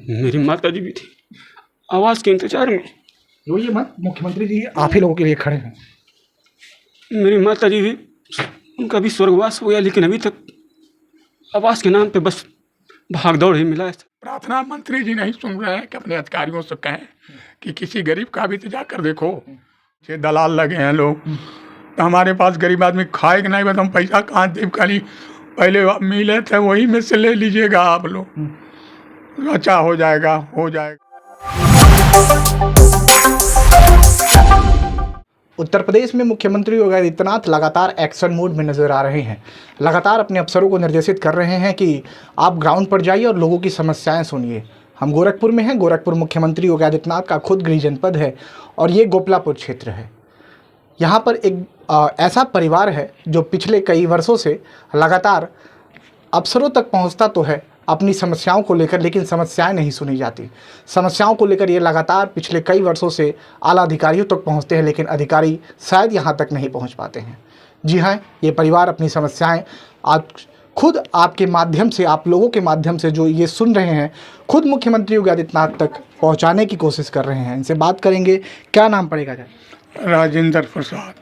मेरी माता जी भी थी आवास के इंतजार में। रोइए मत, मुख्यमंत्री जी आप ही लोगों के लिए खड़े हैं। मेरी माता जी भी, उनका भी स्वर्गवास हो गया, लेकिन अभी तक आवास के नाम पे बस भाग दौड़ ही मिला है। प्रार्थना मंत्री जी नहीं सुन रहे हैं कि अपने अधिकारियों से कहें कि किसी गरीब का भी तो जाकर देखो। ये दलाल लगे हैं लोग, तो हमारे पास गरीब आदमी खाएगा नहीं, बस हम पैसा कहाँ देव खाली पहले मिले थे वही में से ले लीजिएगा आप लोग, अच्छा हो जाएगा हो जाएगा। उत्तर प्रदेश में मुख्यमंत्री योगी आदित्यनाथ लगातार एक्शन मोड में नजर आ रहे हैं। लगातार अपने अफसरों को निर्देशित कर रहे हैं कि आप ग्राउंड पर जाइए और लोगों की समस्याएं सुनिए। हम गोरखपुर में हैं। गोरखपुर मुख्यमंत्री योगी आदित्यनाथ का खुद गृह जनपद है और ये गोपलापुर क्षेत्र है। यहाँ पर एक ऐसा परिवार है जो पिछले कई वर्षों से लगातार अफसरों तक पहुँचता तो है अपनी समस्याओं को लेकर, लेकिन समस्याएं नहीं सुनी जाती। समस्याओं को लेकर ये लगातार पिछले कई वर्षों से आला अधिकारियों तक पहुंचते हैं, लेकिन अधिकारी शायद यहां तक नहीं पहुंच पाते हैं। जी हाँ, ये परिवार अपनी समस्याएं आज खुद आपके माध्यम से, आप लोगों के माध्यम से जो ये सुन रहे हैं, खुद मुख्यमंत्री योगी आदित्यनाथ तक पहुँचाने की कोशिश कर रहे हैं। इनसे बात करेंगे। क्या नाम पड़ेगा? राजेंद्र प्रसाद।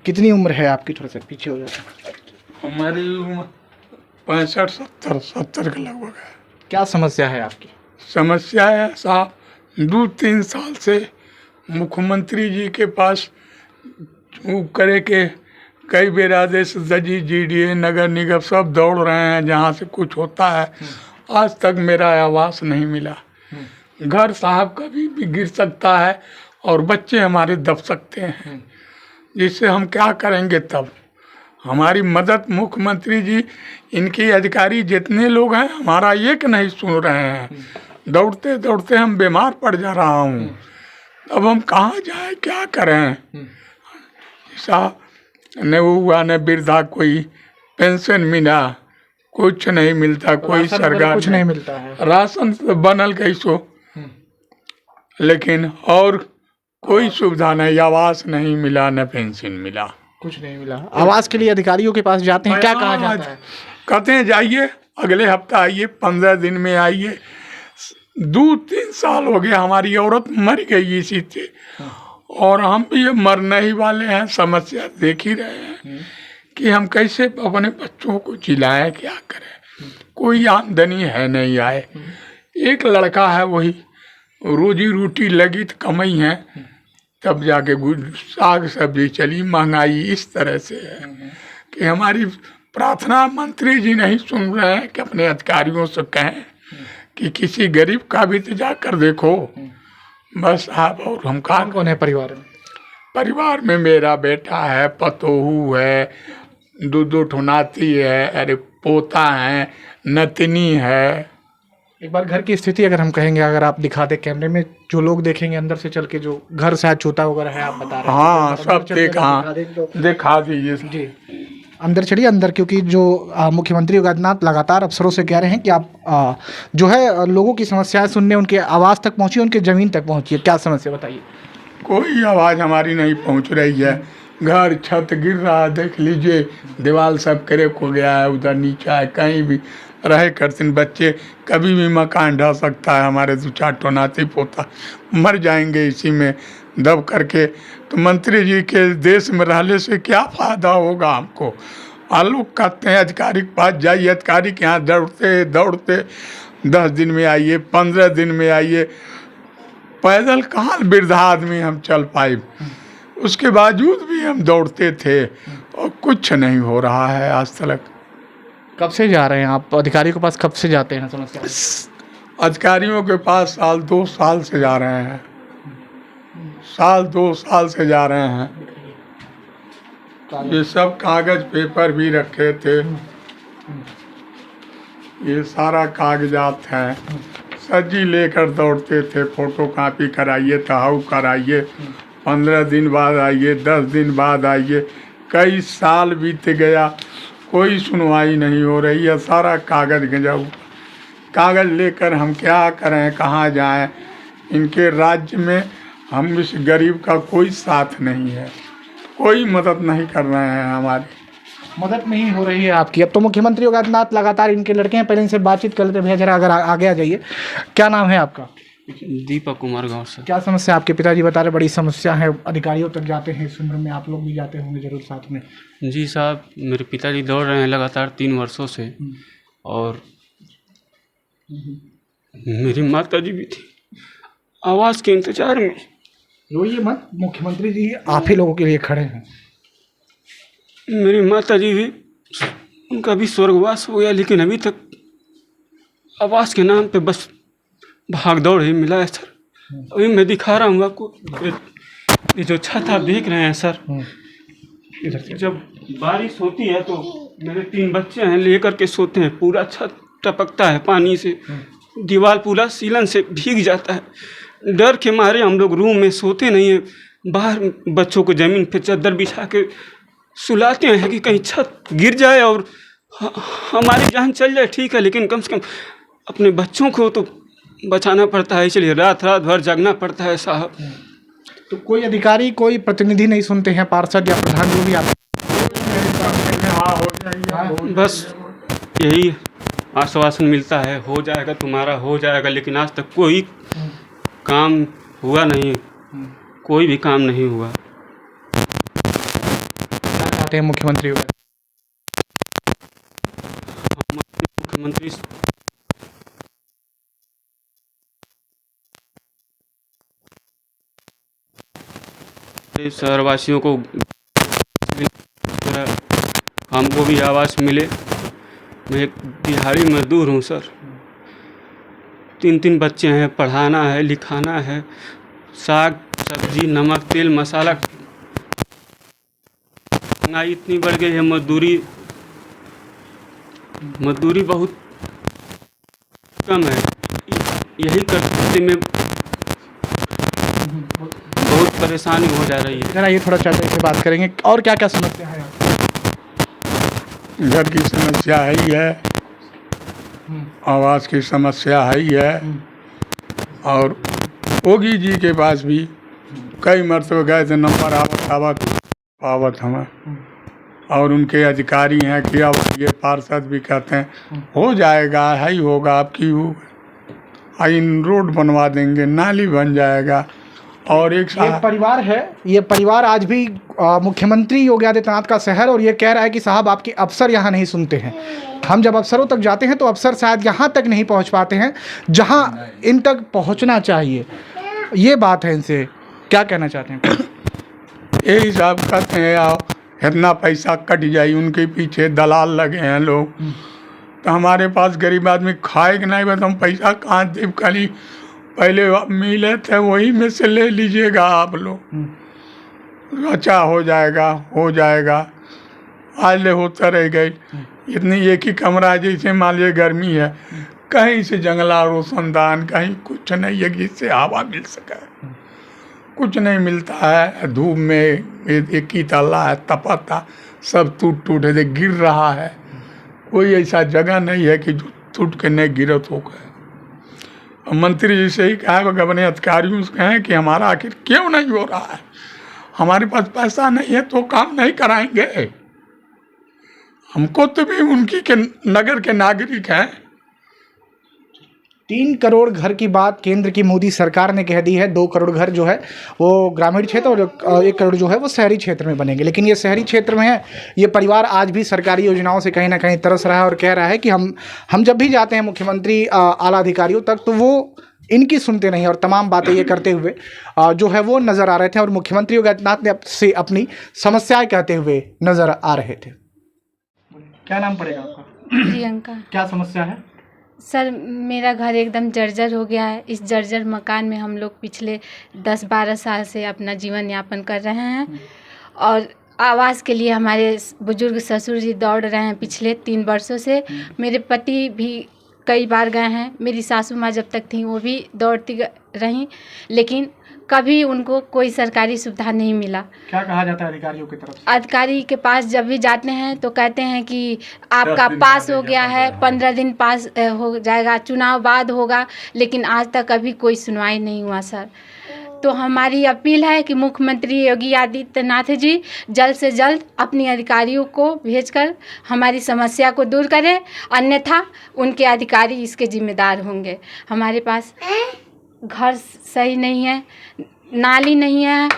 कितनी उम्र है आपकी? थोड़ा सा पीछे हो जाए। हमारी उम्र 65-70 के लगभग है। क्या समस्या है आपकी? समस्या है साहब, 2-3 साल से मुख्यमंत्री जी के पास करे के कई बेर आदेश दजी जीडीए नगर निगम सब दौड़ रहे हैं, जहाँ से कुछ होता है। आज तक मेरा आवास नहीं मिला। घर साहब कभी भी गिर सकता है और बच्चे हमारे दब सकते हैं, जिससे हम क्या करेंगे तब। हमारी मदद मुख्यमंत्री जी, इनके अधिकारी जितने लोग हैं, हमारा एक नहीं सुन रहे हैं। दौड़ते दौड़ते हम बीमार पड़ जा रहा हूँ। अब हम कहाँ जाए, क्या करें? ऐसा न हुआ न वृद्धा कोई पेंशन मिला, कुछ नहीं मिलता, कोई सरकार कुछ नहीं मिलता है। राशन तो बनल कैसो, लेकिन और कोई सुविधा नहीं, आवास नहीं मिला न पेंशन मिला, कुछ नहीं मिला। आवास के लिए अधिकारियों के पास जाते हैं, क्या कहा जाता है? कहते हैं जाइए अगले हफ्ता आइए, 15 दिन में आइए। 2-3 साल हो गए, हमारी औरत मर गई इसी से, और हम भी ये मरने ही वाले हैं। समस्या देख ही रहे हैं कि हम कैसे अपने बच्चों को जिलाएं, क्या करें। कोई आमदनी है नहीं आए। एक लड़का है, वही रोजी रोटी लगी तो कमाई है, तब जाके साग सब्जी चली। महंगाई इस तरह से है कि हमारी प्रार्थना मंत्री जी नहीं सुन रहे हैं कि अपने अधिकारियों से कहें कि किसी गरीब का भी तो जाकर देखो। बस आप और हम कौन कौन है परिवार में? परिवार में मेरा बेटा है, पतोहू है, 2 ठुनाती है, अरे पोता है, नतनी है। एक बार घर की स्थिति अगर हम कहेंगे, अगर आप दिखा दे कैमरे में, जो लोग देखेंगे अंदर से चल के, जो घर शायद छोटा वगैरह है आप बता रहे हैं। हाँ, सब दिखा दीजिए जी। अंदर चलिए अंदर, क्योंकि जो मुख्यमंत्री योगी आदित्यनाथ लगातार अफसरों से कह रहे हैं कि आप जो है लोगों की समस्याएं सुनने, उनके आवास तक पहुंचिए, उनके ज़मीन तक पहुंचिए। क्या समस्या बताइए? कोई आवाज़ हमारी नहीं पहुंच रही है। घर छत गिर रहा है, देख लीजिए, दीवार सब क्रैक हो गया है, उधर नीचे है, कहीं भी रहे करते बच्चे, कभी भी मकान ढह सकता है। हमारे 2-4 टोनाती पोता मर जाएंगे इसी में दब करके। तो मंत्री जी के देश में रहने से क्या फ़ायदा होगा हमको? लोग कहते हैं अधिकारी के पास जाइए, अधिकारी के यहाँ दौड़ते दौड़ते 10 दिन में आइए, 15 दिन में आइए। पैदल कहाँ वृद्धा आदमी हम चल पाए, उसके बावजूद भी हम दौड़ते थे और कुछ नहीं हो रहा है आज तक। कब से जा रहे हैं आप अधिकारियों के पास? कब से जाते हैं? समस्या अधिकारियों के पास 1-2 साल से जा रहे हैं, 1-2 साल से जा रहे हैं। ये सब कागज पेपर भी रखे थे, ये सारा कागजात हैं, सज्जी लेकर दौड़ते थे। फोटो कॉपी कराइए, तहाउ कराइए, 15 दिन बाद आइए, 10 दिन बाद आइए। कई साल बीत गया, कोई सुनवाई नहीं हो रही है। सारा कागज गंजाऊ, कागज लेकर हम क्या करें, कहाँ जाएं? इनके राज्य में हम इस गरीब का कोई साथ नहीं है, कोई मदद नहीं कर रहे हैं हमारी। मदद नहीं हो रही है आपकी। अब तो मुख्यमंत्री योगी आदित्यनाथ लगातार, इनके लड़के हैं, पहले इनसे बातचीत कर लेते हैं। भैया जरा अगर आगे आ जाइए। क्या नाम है आपका? दीपक कुमार गाँव से। क्या समस्या? आपके पिताजी बता रहे बड़ी समस्या है, अधिकारियों तक जाते हैं इस उम्र में, आप लोग भी जाते होंगे जरूर साथ में। जी साहब, मेरे पिताजी दौड़ रहे हैं लगातार 3 वर्षों से, और मेरी माता जी भी थी आवास के इंतजार में। रोइए मत, मुख्यमंत्री जी आप ही लोगों के लिए खड़े हैं। मेरी माता जी भी, उनका भी स्वर्गवास हो गया, लेकिन अभी तक आवास के नाम पे बस भाग दौड़ ही मिला है सर। अभी मैं दिखा रहा हूँ आपको, ये जो छत आप देख रहे हैं सर, इधर से जब बारिश होती है तो मेरे 3 बच्चे हैं, लेकर के सोते हैं, पूरा छत टपकता है पानी से, दीवार पूरा सीलन से भीग जाता है। डर के मारे हम लोग रूम में सोते नहीं हैं, बाहर बच्चों को ज़मीन पे चादर बिछा के सुलाते हैं कि कहीं छत गिर जाए और हमारी जान चल जाए, ठीक है, लेकिन कम से कम अपने बच्चों को तो बचाना पड़ता है, इसलिए रात रात भर जागना पड़ता है साहब। तो कोई अधिकारी, कोई प्रतिनिधि नहीं सुनते हैं, पार्षद या प्रधान जो भी आते हैं? बस यही आश्वासन मिलता है, हो जाएगा तुम्हारा, हो जाएगा, लेकिन आज तक कोई काम हुआ नहीं, कोई भी काम नहीं हुआ। क्या चाहते हैं मुख्यमंत्री? मुख्यमंत्री शहरवासियों को हमको भी आवास मिले। मैं एक दिहाड़ी मजदूर हूँ सर, 3 बच्चे हैं, पढ़ाना है, लिखाना है, साग सब्जी नमक तेल मसाला, महंगाई इतनी बढ़ गई है, मजदूरी बहुत कम है, यही करते में बहुत परेशानी हो जा रही है। जरा ये थोड़ा चाचा से बात करेंगे, और क्या क्या समस्या है? घर की समस्या है ही है, आवास की समस्या है ही है, और योगी जी के पास भी कई मरतबे गए थे, नंबर आवत हमें, और उनके अधिकारी हैं कि अब ये पार्षद भी कहते हैं हो जाएगा, है ही होगा, आपकी इन रोड बनवा देंगे, नाली बन जाएगा। और एक ये परिवार है, ये परिवार आज भी मुख्यमंत्री योगी आदित्यनाथ का शहर, और ये कह रहा है कि साहब आपके अफसर यहाँ नहीं सुनते हैं। हम जब अफसरों तक जाते हैं तो अफसर शायद यहाँ तक नहीं पहुँच पाते हैं जहाँ इन तक पहुँचना चाहिए। ये बात है, इनसे क्या कहना चाहते हैं? यही साहब कहते हैं आओ इतना पैसा कट जाए, उनके पीछे दलाल लगे हैं लोग, तो हमारे पास गरीब आदमी खाए कि नहीं, बस हम पैसा कहाँ दे, खाली पहले मिले थे वही में से ले लीजिएगा आप लोग, अच्छा हो जाएगा, हो जाएगा, आज ले होता रह गई। इतनी एक ही कमरा है, जैसे मान लीजिए गर्मी है, कहीं से जंगला रोशनदान कहीं कुछ नहीं है जिससे हवा मिल सके, कुछ नहीं मिलता है। धूप में एक ही तल्ला है, तपता, सब टूट टूट गिर रहा है, कोई ऐसा जगह नहीं है कि जो टूट के नहीं गिरत हो गए। मंत्री जी से ही कहा, अपने अधिकारियों से कहें कि हमारा आखिर क्यों नहीं हो रहा है, हमारे पास पैसा नहीं है तो काम नहीं कराएंगे, हमको तो भी उनकी के नगर के नागरिक हैं। 3 करोड़ घर की बात केंद्र की मोदी सरकार ने कह दी है। 2 करोड़ घर जो है वो ग्रामीण क्षेत्र और 1 करोड़ जो है वो शहरी क्षेत्र में बनेंगे, लेकिन ये शहरी क्षेत्र में है। ये परिवार आज भी सरकारी योजनाओं से कहीं ना कहीं तरस रहा है और कह रहा है कि हम जब भी जाते हैं मुख्यमंत्री आला अधिकारियों तक तो वो इनकी सुनते नहीं, और तमाम बातें ये करते हुए जो है वो नज़र आ रहे थे, और मुख्यमंत्री योगी आदित्यनाथ ने से अपनी समस्याएं कहते हुए नज़र आ रहे थे। क्या नाम पड़ेगा आपका? प्रियंका। क्या समस्या है? सर मेरा घर एकदम जर्जर हो गया है। इस जर्जर मकान में हम लोग पिछले 10-12 साल से अपना जीवन यापन कर रहे हैं, और आवास के लिए हमारे बुजुर्ग ससुर जी दौड़ रहे हैं पिछले 3 वर्षों से। मेरे पति भी कई बार गए हैं, मेरी सासू माँ जब तक थी वो भी दौड़ती रहीं, लेकिन कभी उनको कोई सरकारी सुविधा नहीं मिला। क्या कहा जाता है अधिकारियों की तरफ से? अधिकारी के पास जब भी जाते हैं तो कहते हैं कि आपका पास हो गया है, 15 दिन पास हो जाएगा, चुनाव बाद होगा, लेकिन आज तक अभी कोई सुनवाई नहीं हुआ सर। तो हमारी अपील है कि मुख्यमंत्री योगी आदित्यनाथ जी जल्द से जल्द अपने अधिकारियों को भेजकर हमारी समस्या को दूर करें, अन्यथा उनके अधिकारी इसके जिम्मेदार होंगे। हमारे पास घर सही नहीं है, नाली नहीं है,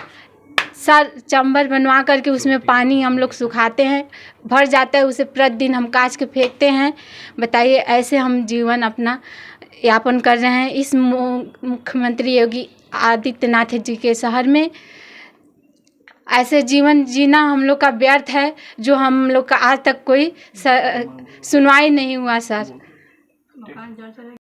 सर चंबर बनवा करके उसमें पानी हम लोग सुखाते हैं, भर जाता है, उसे प्रतिदिन हम काच के फेंकते हैं। बताइए, ऐसे हम जीवन अपना यापन कर रहे हैं इस मुख्यमंत्री योगी आदित्यनाथ जी के शहर में। ऐसे जीवन जीना हम लोग का व्यर्थ है, जो हम लोग का आज तक कोई सुनवाई नहीं हुआ सर।